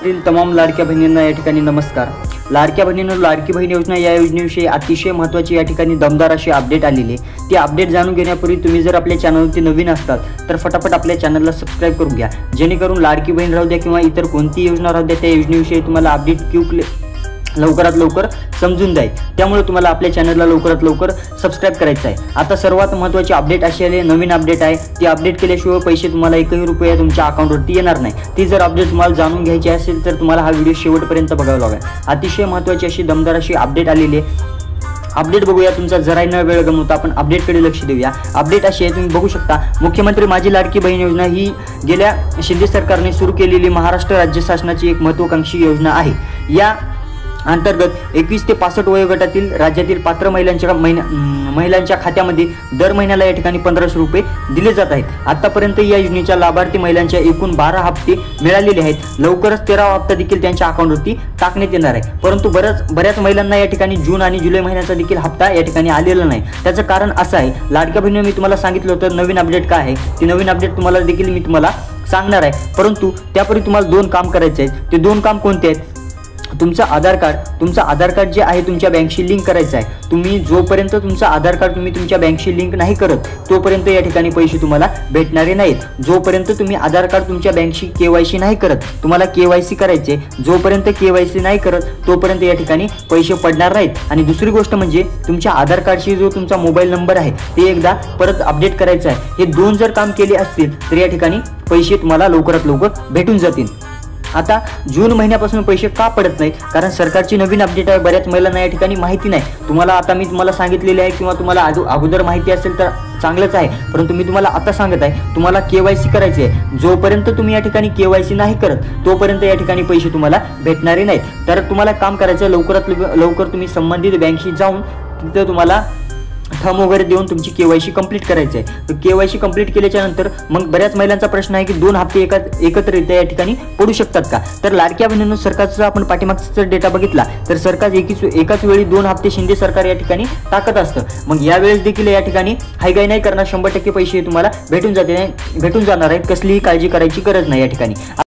तमाम लाडक्या बहिणींना या ठिकाणी नमस्कार। लाडक्या बहिणींनो, लाडकी बहीण योजना या योजनेविषयी अतिशय महत्त्वाची या ठिकाणी दमदार अशी अपडेट आलेली आहे। ती अपडेट जाणून घेण्यापूर्वी तुम्ही जर आपल्या चॅनलवरती नवीन असतात तर फटाफट आपल्या चॅनलला सबस्क्राइब करून घ्या, जेणेकरून लाडकी बहीण राहू द्या किंवा इतर कोणती योजना राहू द्या त्या योजनेविषयी तुम्हाला अपडेट लवकरात लवकर समजून जाईल। त्यामुळे तुम्हाला आपल्या चॅनलला लवकरात लवकर सबस्क्राइब करायचं आहे। आता सर्वात महत्त्वाची अपडेट अशी आली, नवीन अपडेट आहे। ती अपडेट केल्याशिवाय पैसे तुम्हाला एकही रुपया तुमच्या अकाउंटवरती येणार नाही। ती जर अपडेट तुम्हाला जाणून घ्यायची असेल तर तुम्हाला हा व्हिडिओ शेवटपर्यंत बघावा लागेल। अतिशय महत्त्वाची अशी दमदार अशी अपडेट आलेली आहे। अपडेट बघूया, तुमचा जरा न वेळ गमवता आपण अपडेटकडे लक्ष देऊया। अपडेट अशी आहे, तुम्ही बघू शकता, मुख्यमंत्री माझी लाडकी बहीण योजना ही गेल्या शिंदे सरकारने सुरू केलेली महाराष्ट्र राज्य शासनाची एक महत्त्वाकांक्षी योजना आहे। या अंतर्गत 21 ते 65 वयोगटातील राज्यातील पात्र महिलांच्या खात्यामध्ये दर महिन्याला या ठिकाणी 1500 रुपये दिले जात आहेत। आतापर्यंत या योजनेच्या लाभार्थी महिलांच्या एकूण 12 हप्ते मिळालेले आहेत। लवकरच 13वा हप्ता देखील त्यांच्या अकाउंटवरती टाकण्यात येणार आहे। परंतु बऱ्याच महिलांना या ठिकाणी जून आणि जुलै महिन्याचा देखील हप्ता या ठिकाणी आलेला नाही। त्याचं कारण असं आहे, लाडक्या बहिणींनो, मी तुम्हाला सांगितलं होतं नवीन अपडेट काय आहे, ती नवीन अपडेट तुम्हाला देखील मी तुम्हाला सांगणार आहे। परंतु त्यापूर्वी तुम्हाला 2 काम करायचे आहेत। ते 2 काम कोणते आहेत? तुमचं आधार कार्ड जे आहे तुमच्या बँकशी लिंक करायचं आहे। तुम्ही जोपर्यंत तुमचं आधार कार्ड तुम्ही तुमच्या बँकशी लिंक नाही करत तोपर्यंत या ठिकाणी पैसे तुम्हाला भेटणारे नाहीत। जोपर्यंत तुम्ही आधार कार्ड तुमच्या बँकशी KYC नाही करत, तुम्हाला KYC करायचे, जोपर्यंत KYC नाही करत तोपर्यंत या ठिकाणी पैसे पडणार नाहीत। आणि दुसरी गोष्ट म्हणजे तुमच्या आधार कार्डशी जो तुमचा मोबाईल नंबर आहे ते एकदा परत अपडेट करायचं आहे। हे 2 जर काम केले असतील तर या ठिकाणी पैसे तुम्हाला लवकरात लवकर भेटून जातील। आता जून महिन्यापासून पैसे का पडत नाहीत? कारण सरकारची नवीन अपडेट आहे, बऱ्याच महिलांना या ठिकाणी माहिती नाही। मी तुम्हाला सांगितलेले आहे किंवा तुम्हाला अगोदर माहिती असेल तर चांगलंच आहे, परंतु मी तुम्हाला आता सांगत आहे, तुम्हाला KYC करायचे आहे। जोपर्यंत तुम्ही या ठिकाणी KYC नाही करत तोपर्यंत या ठिकाणी पैसे तुम्हाला भेटणारे नाहीत। तर तुम्हाला काम करायचं, लवकरात लवकर तुम्ही संबंधित बँकशी जाऊन तिथे तुम्हाला थंब वगैरे देऊन तुमची KYC कंप्लीट करायची आहे। तर KYC कंप्लीट केल्याच्या नंतर मग बऱ्याच महिलांचा प्रश्न आहे की 2 हप्ते एकत्रित या ठिकाणी पडू शकतात का? तर लाडक्या बहिणींनो, सरकारचा आपण पाठीमागचा डेटा बघितला तर सरकार एकाच वेळी 2 हप्ते शिंदे सरकार या ठिकाणी टाकत असतं। मग यावेळेस देखील या ठिकाणी हायगाई नाही करणार, 100% पैसे तुम्हाला भेटून जाणार आहेत। कसलीही काळजी करायची गरज नाही या ठिकाणी।